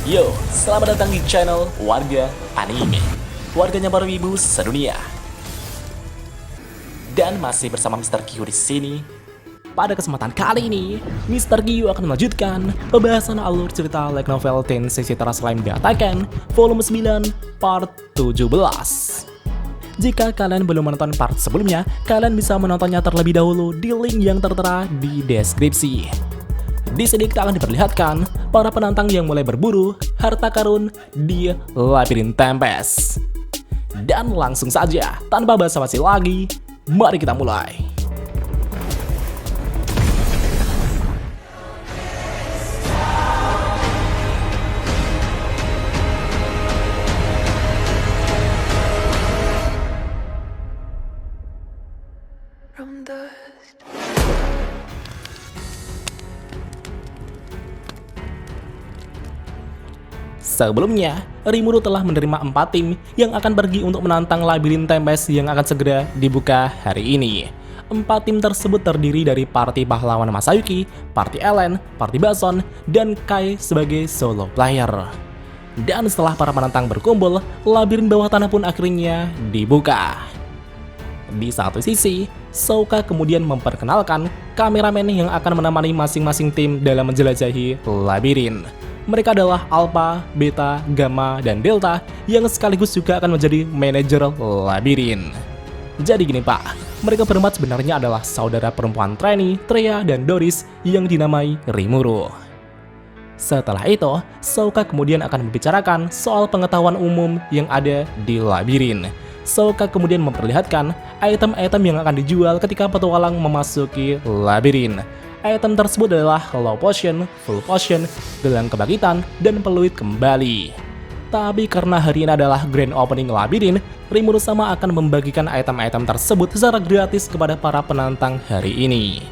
Yo, selamat datang di channel Warga Anime, warganya para wibu sedunia. Dan masih bersama Mr. Q di sini. Pada kesempatan kali ini, Mr. Q akan melanjutkan pembahasan alur cerita light novel Tensei Citra Slime Dataken volume 9 part 17. Jika kalian belum menonton part sebelumnya, kalian bisa menontonnya terlebih dahulu di link yang tertera di deskripsi. Di sini kita akan diperlihatkan para penantang yang mulai berburu harta karun di Labirin Tempest. Dan langsung saja, tanpa basa-basi lagi, mari kita mulai. From dust. Sebelumnya, Rimuru telah menerima 4 tim yang akan pergi untuk menantang Labirin Tempest yang akan segera dibuka hari ini. 4 tim tersebut terdiri dari party pahlawan Masayuki, party Ellen, party Bason, dan Kai sebagai solo player. Dan setelah para penantang berkumpul, labirin bawah tanah pun akhirnya dibuka. Di satu sisi, Souka kemudian memperkenalkan kameramen yang akan menemani masing-masing tim dalam menjelajahi labirin. Mereka adalah Alpha, Beta, Gamma, dan Delta yang sekaligus juga akan menjadi manajer labirin. Jadi gini pak, mereka berempat sebenarnya adalah saudara perempuan trainee, Treya dan Doris yang dinamai Rimuru. Setelah itu, Souka kemudian akan membicarakan soal pengetahuan umum yang ada di labirin. Souka kemudian memperlihatkan item-item yang akan dijual ketika petualang memasuki labirin. Item tersebut adalah low potion, full potion, gelang kebangkitan, dan peluit kembali. Tapi karena hari ini adalah grand opening labirin, Rimuru sama akan membagikan item-item tersebut secara gratis kepada para penantang hari ini.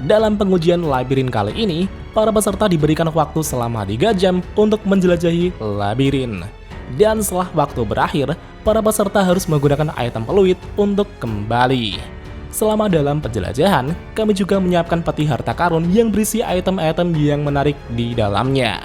Dalam pengujian labirin kali ini, para peserta diberikan waktu selama 3 jam untuk menjelajahi labirin. Dan setelah waktu berakhir, para peserta harus menggunakan item peluit untuk kembali. Selama dalam penjelajahan, kami juga menyiapkan peti harta karun yang berisi item-item yang menarik di dalamnya.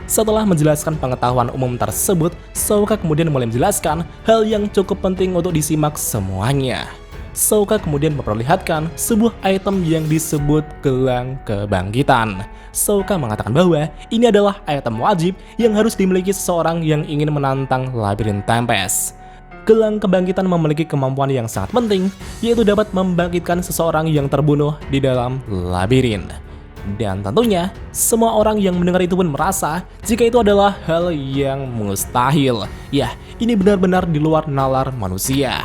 Setelah menjelaskan pengetahuan umum tersebut, Souka kemudian mulai menjelaskan hal yang cukup penting untuk disimak semuanya. Souka kemudian memperlihatkan sebuah item yang disebut gelang kebangkitan. Souka mengatakan bahwa ini adalah item wajib yang harus dimiliki seseorang yang ingin menantang Labirin Tempest. Gelang kebangkitan memiliki kemampuan yang sangat penting, yaitu dapat membangkitkan seseorang yang terbunuh di dalam labirin. Dan tentunya, semua orang yang mendengar itu pun merasa jika itu adalah hal yang mustahil. Ya, ini benar-benar di luar nalar manusia.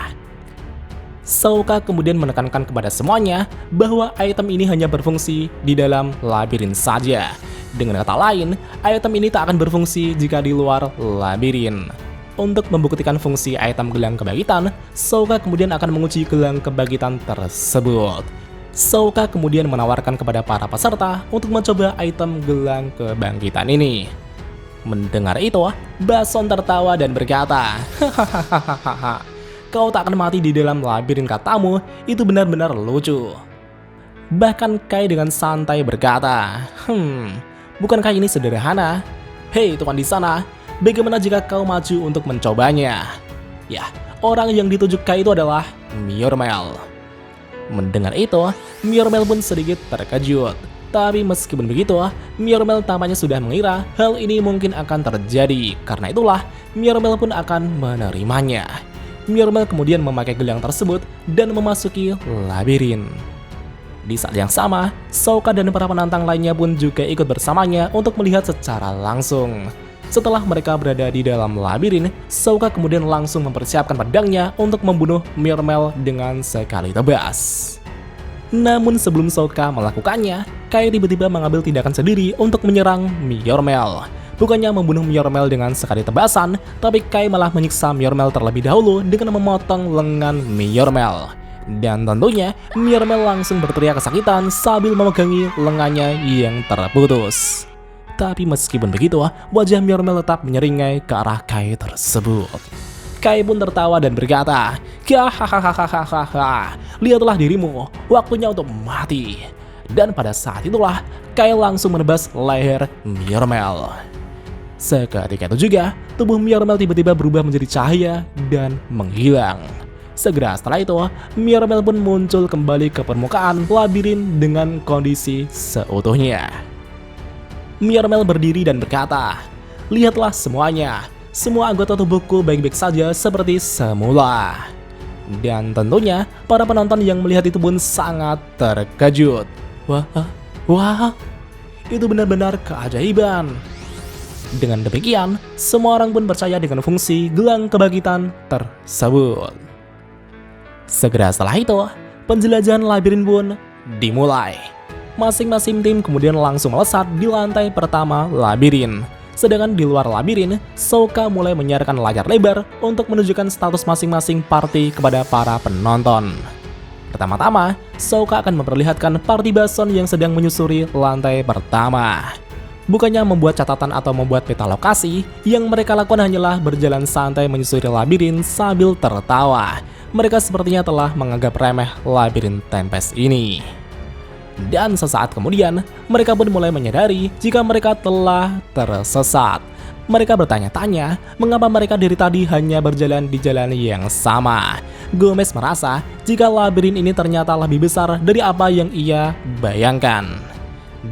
Souka kemudian menekankan kepada semuanya bahwa item ini hanya berfungsi di dalam labirin saja. Dengan kata lain, item ini tak akan berfungsi jika di luar labirin. Untuk membuktikan fungsi item gelang kebangkitan, Souka kemudian akan menguji gelang kebangkitan tersebut. Souka kemudian menawarkan kepada para peserta untuk mencoba item gelang kebangkitan ini. Mendengar itu, Bason tertawa dan berkata, "Hahaha, kau tak akan mati di dalam labirin katamu, itu benar-benar lucu." Bahkan Kai dengan santai berkata, bukankah ini sederhana? Hei tuan di sana, bagaimana jika kau maju untuk mencobanya? Ya, orang yang ditunjuk Kai itu adalah Myormel. Mendengar itu, Myormel pun sedikit terkejut. Tapi meskipun begitu, Myormel tampaknya sudah mengira hal ini mungkin akan terjadi. Karena itulah, Myormel pun akan menerimanya. Myormel kemudian memakai gelang tersebut dan memasuki labirin. Di saat yang sama, Souka dan para penantang lainnya pun juga ikut bersamanya untuk melihat secara langsung. Setelah mereka berada di dalam labirin, Souka kemudian langsung mempersiapkan pedangnya untuk membunuh Myormel dengan sekali tebas. Namun sebelum Souka melakukannya, Kai tiba-tiba mengambil tindakan sendiri untuk menyerang Myormel. Bukannya membunuh Myormel dengan sekali tebasan, tapi Kai malah menyiksa Myormel terlebih dahulu dengan memotong lengan Myormel. Dan tentunya, Myormel langsung berteriak kesakitan sambil memegangi lengannya yang terputus. Tapi meskipun begitu, wajah Myormel tetap menyeringai ke arah Kai tersebut. Kai pun tertawa dan berkata, "Hahaha, lihatlah dirimu, waktunya untuk mati." Dan pada saat itulah, Kai langsung menebas leher Myormel. Seketika itu juga, tubuh Myormel tiba-tiba berubah menjadi cahaya dan menghilang. Segera setelah itu, Myormel pun muncul kembali ke permukaan labirin dengan kondisi seutuhnya. Myormel berdiri dan berkata, "Lihatlah semuanya, semua anggota tubuhku baik-baik saja seperti semula." Dan tentunya, para penonton yang melihat itu pun sangat terkejut. Wah, itu benar-benar keajaiban. Dengan demikian, semua orang pun percaya dengan fungsi gelang kebangkitan tersebut. Segera setelah itu, penjelajahan labirin pun dimulai. Masing-masing tim kemudian langsung melesat di lantai pertama labirin. Sedangkan di luar labirin, Sokka mulai menyiarkan layar lebar untuk menunjukkan status masing-masing party kepada para penonton. Pertama-tama, Sokka akan memperlihatkan party Bison yang sedang menyusuri lantai pertama. Bukannya membuat catatan atau membuat peta lokasi, yang mereka lakukan hanyalah berjalan santai menyusuri labirin sambil tertawa. Mereka sepertinya telah menganggap remeh labirin Tempest ini. Dan sesaat kemudian, mereka pun mulai menyadari jika mereka telah tersesat. Mereka bertanya-tanya mengapa mereka dari tadi hanya berjalan di jalan yang sama. Gomez merasa jika labirin ini ternyata lebih besar dari apa yang ia bayangkan.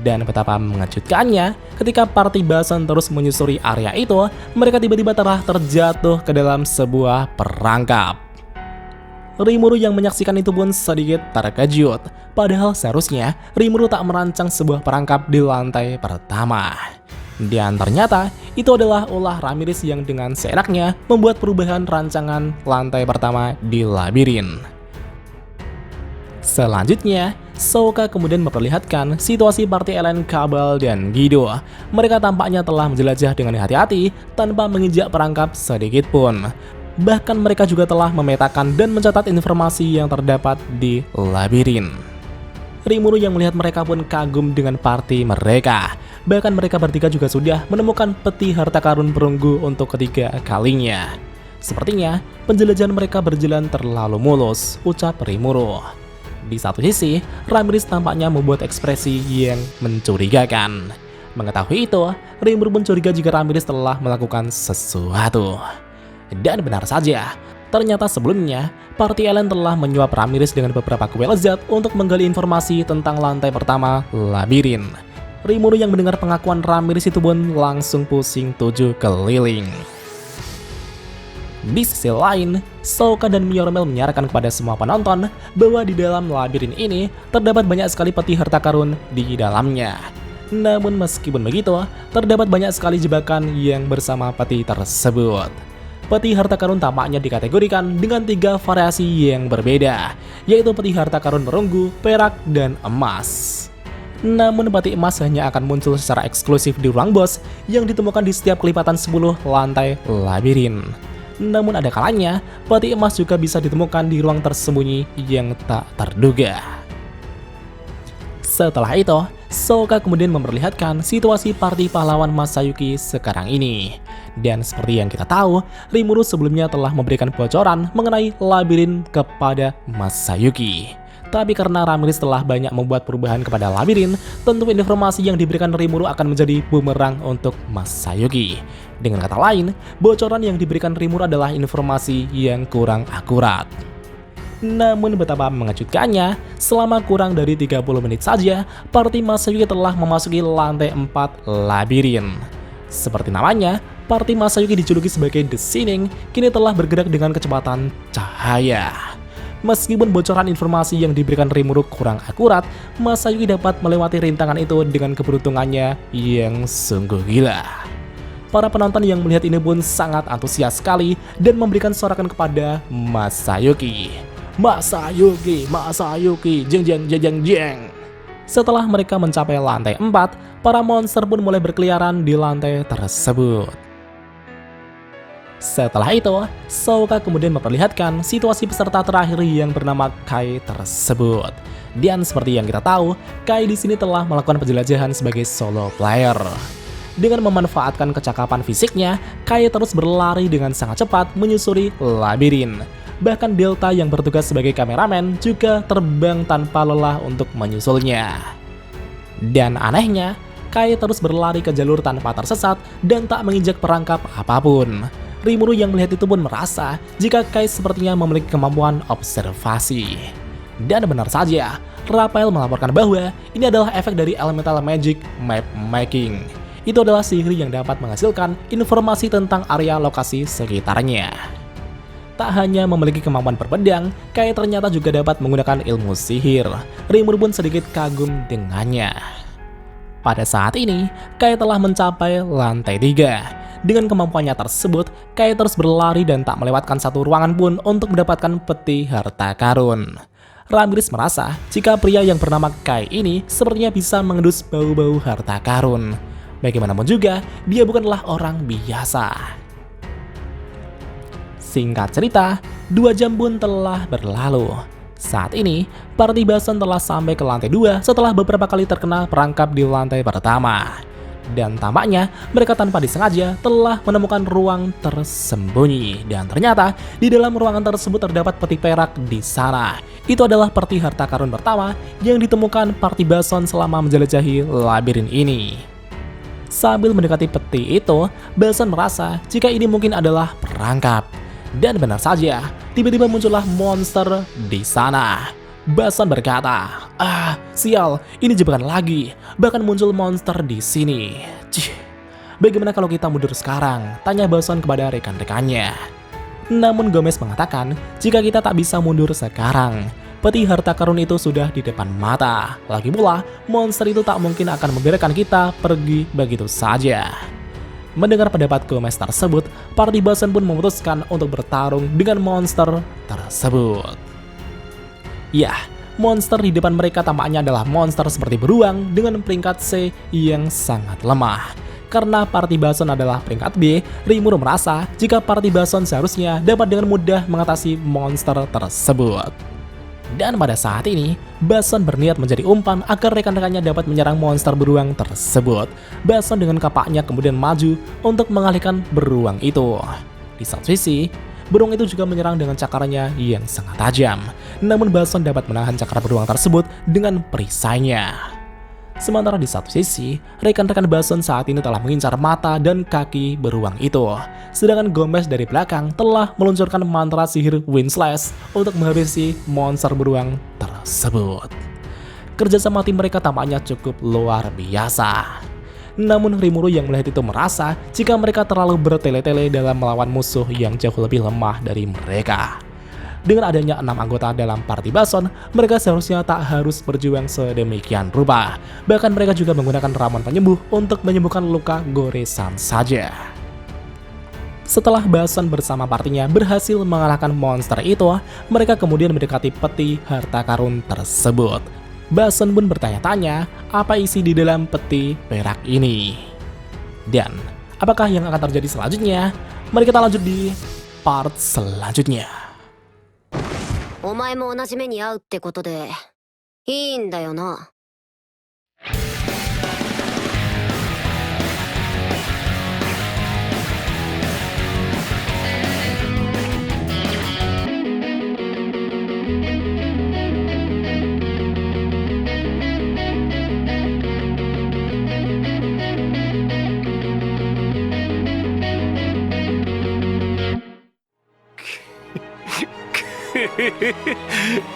Dan betapa mengejutkannya, ketika party Bison terus menyusuri area itu, mereka tiba-tiba telah terjatuh ke dalam sebuah perangkap. Rimuru yang menyaksikan itu pun sedikit terkejut, padahal seharusnya Rimuru tak merancang sebuah perangkap di lantai pertama. Dan ternyata, itu adalah ulah Ramirez yang dengan seenaknya membuat perubahan rancangan lantai pertama di labirin. Selanjutnya, Sokka kemudian memperlihatkan situasi party Ellen, Kabal, dan Guido. Mereka tampaknya telah menjelajah dengan hati-hati tanpa menginjak perangkap sedikit pun. Bahkan mereka juga telah memetakan dan mencatat informasi yang terdapat di labirin. Rimuru yang melihat mereka pun kagum dengan party mereka. Bahkan mereka bertiga juga sudah menemukan peti harta karun perunggu untuk ketiga kalinya. Sepertinya penjelajahan mereka berjalan terlalu mulus, ucap Rimuru. Di satu sisi, Ramirez tampaknya membuat ekspresi yang mencurigakan. Mengetahui itu, Rimuru pun curiga jika Ramirez telah melakukan sesuatu. Dan benar saja, ternyata sebelumnya, party Ellen telah menyuap Ramirez dengan beberapa kue lezat untuk menggali informasi tentang lantai pertama labirin. Rimuru yang mendengar pengakuan Ramirez itu pun langsung pusing 7 keliling. Di sisi lain, Sokka dan Myormel menyarankan kepada semua penonton bahwa di dalam labirin ini terdapat banyak sekali peti harta karun di dalamnya. Namun meskipun begitu, terdapat banyak sekali jebakan yang bersama peti tersebut. Peti harta karun tampaknya dikategorikan dengan 3 variasi yang berbeda, yaitu peti harta karun perunggu, perak, dan emas. Namun peti emas hanya akan muncul secara eksklusif di ruang bos yang ditemukan di setiap kelipatan 10 lantai labirin. Namun ada kalanya, peti emas juga bisa ditemukan di ruang tersembunyi yang tak terduga. Setelah itu, Sokka kemudian memperlihatkan situasi party pahlawan Masayuki sekarang ini. Dan seperti yang kita tahu, Rimuru sebelumnya telah memberikan bocoran mengenai labirin kepada Masayuki. Tapi karena Ramirez telah banyak membuat perubahan kepada labirin, tentu informasi yang diberikan Rimuru akan menjadi bumerang untuk Masayuki. Dengan kata lain, bocoran yang diberikan Rimuru adalah informasi yang kurang akurat. Namun betapa mengejutkannya, selama kurang dari 30 menit saja, party Masayuki telah memasuki lantai 4 labirin. Seperti namanya, party Masayuki dijuluki sebagai The Shining, kini telah bergerak dengan kecepatan cahaya. Meskipun bocoran informasi yang diberikan Rimuru kurang akurat, Masayuki dapat melewati rintangan itu dengan keberuntungannya yang sungguh gila. Para penonton yang melihat ini pun sangat antusias sekali dan memberikan sorakan kepada Masayuki. Masayuki, Masayuki, jeng jeng jeng jeng jeng. Setelah mereka mencapai lantai 4, para monster pun mulai berkeliaran di lantai tersebut. Setelah itu, Sokka kemudian memperlihatkan situasi peserta terakhir yang bernama Kai tersebut. Dan seperti yang kita tahu, Kai di sini telah melakukan penjelajahan sebagai solo player. Dengan memanfaatkan kecakapan fisiknya, Kai terus berlari dengan sangat cepat menyusuri labirin. Bahkan Delta yang bertugas sebagai kameramen juga terbang tanpa lelah untuk menyusulnya. Dan anehnya, Kai terus berlari ke jalur tanpa tersesat dan tak menginjak perangkap apapun. Rimuru yang melihat itu pun merasa jika Kai sepertinya memiliki kemampuan observasi. Dan benar saja, Raphael melaporkan bahwa ini adalah efek dari elemental magic map making. Itu adalah sihir yang dapat menghasilkan informasi tentang area lokasi sekitarnya. Tak hanya memiliki kemampuan berpedang, Kai ternyata juga dapat menggunakan ilmu sihir. Rimuru pun sedikit kagum dengannya. Pada saat ini, Kai telah mencapai lantai 3. Dengan kemampuannya tersebut, Kai terus berlari dan tak melewatkan satu ruangan pun untuk mendapatkan peti harta karun. Ramirez merasa jika pria yang bernama Kai ini sepertinya bisa mengendus bau-bau harta karun. Bagaimanapun juga, dia bukanlah orang biasa. Singkat cerita, 2 jam pun telah berlalu. Saat ini, Party Bason telah sampai ke lantai 2 setelah beberapa kali terkena perangkap di lantai pertama. Dan tampaknya mereka tanpa disengaja telah menemukan ruang tersembunyi. Dan ternyata di dalam ruangan tersebut terdapat peti perak di sana. Itu adalah peti harta karun pertama yang ditemukan Party Bason selama menjelajahi labirin ini. Sambil mendekati peti itu, Bason merasa jika ini mungkin adalah perangkap. Dan benar saja, tiba-tiba muncullah monster di sana. Bason berkata, sial, ini jebakan lagi. Bahkan muncul monster di sini. Cih, bagaimana kalau kita mundur sekarang? Tanya Bason kepada rekan-rekannya. Namun Gomez mengatakan, jika kita tak bisa mundur sekarang, peti harta karun itu sudah di depan mata. Lagi pula, monster itu tak mungkin akan membiarkan kita pergi begitu saja. Mendengar pendapat Gomez tersebut, Party Bason pun memutuskan untuk bertarung dengan monster tersebut. Ya, monster di depan mereka tampaknya adalah monster seperti beruang dengan peringkat C yang sangat lemah. Karena Party Bason adalah peringkat B, Rimuru merasa jika Party Bason seharusnya dapat dengan mudah mengatasi monster tersebut. Dan pada saat ini, Bason berniat menjadi umpan agar rekan-rekannya dapat menyerang monster beruang tersebut. Bason dengan kapaknya kemudian maju untuk mengalihkan beruang itu. Di satu sisi, beruang itu juga menyerang dengan cakarnya yang sangat tajam. Namun Bason dapat menahan cakar beruang tersebut dengan perisainya. Sementara di satu sisi, rekan-rekan Bason saat ini telah mengincar mata dan kaki beruang itu. Sedangkan Gomez dari belakang telah meluncurkan mantra sihir Wind Slash untuk menghabisi monster beruang tersebut. Kerjasama tim mereka tampaknya cukup luar biasa. Namun Rimuru yang melihat itu merasa jika mereka terlalu bertele-tele dalam melawan musuh yang jauh lebih lemah dari mereka. Dengan adanya 6 anggota dalam Party Bason, mereka seharusnya tak harus berjuang sedemikian rupa. Bahkan mereka juga menggunakan ramuan penyembuh untuk menyembuhkan luka goresan saja. Setelah Bason bersama partinya berhasil mengalahkan monster itu, mereka kemudian mendekati peti harta karun tersebut. Bason pun bertanya-tanya apa isi di dalam peti perak ini. Dan apakah yang akan terjadi selanjutnya? Mari kita lanjut di part selanjutnya. お前も同じ目に遭うってことでいいんだよな。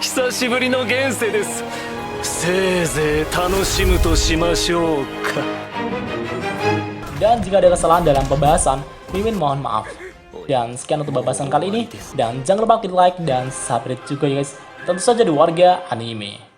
久しぶりの現世です。せいぜい楽しむとしましょうか。 Dan jika ada kesalahan dalam pembahasan, Mimin mohon maaf. Dan sekian untuk pembahasan kali ini. Dan jangan lupa klik like dan subscribe juga ya guys. Tentu saja di Warga Anime.